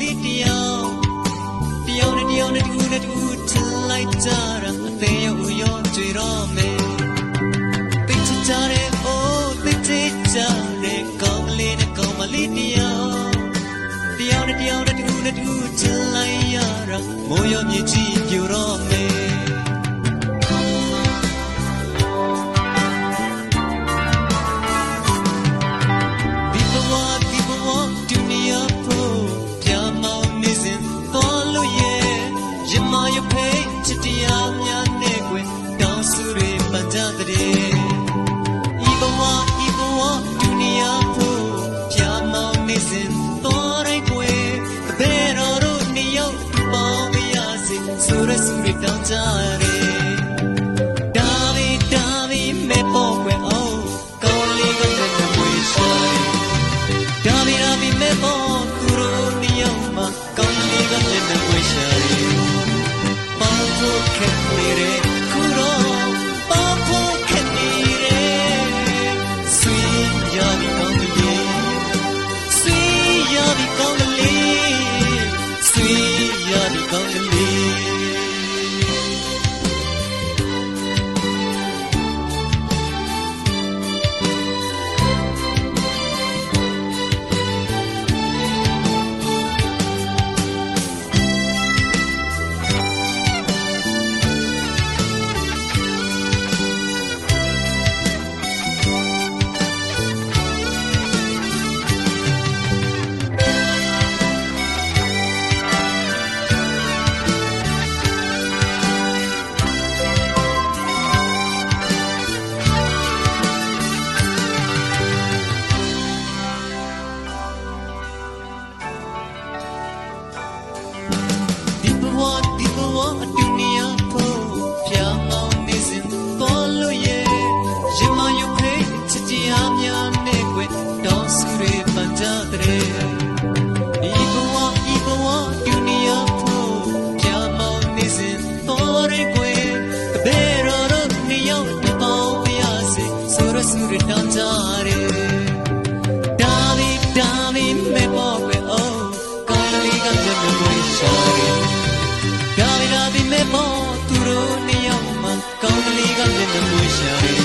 လေးတယောက်နဲ့တူချစ်လိုက်ကြတာအသေးရောက်ရောတွေ့တော့မယ်သိချကြတဲ့အိုးသိချကြတဲ့ကောင်းလေးနဲ့ကောင်းမလေးတယောက်နဲ့တူချစ်လိုက်ရတာမိုးရောမြေကြီးပြိုတော့မယ်တောင်းကြတယ်ဒါဗီမဲပေါ်ကွယ်အောင်ကောင်းလေးကလည်းမဝေးရှာဒါဗီမဲပေါ်သူတို့နေအောင်မှာကောင်းလေးကလည်းမဝေးရှာပေါင်းဖို့ခက်နေတယ်ခုတော့ပေါင်းဖို့ခက်နေတယ်ဆွေးရပြီကောင်းလေးဆွေးရပြီကောင်းလေးဆွေးရပြီကောင်းလေးကောင်းလေးကလည်းမွေးရှာ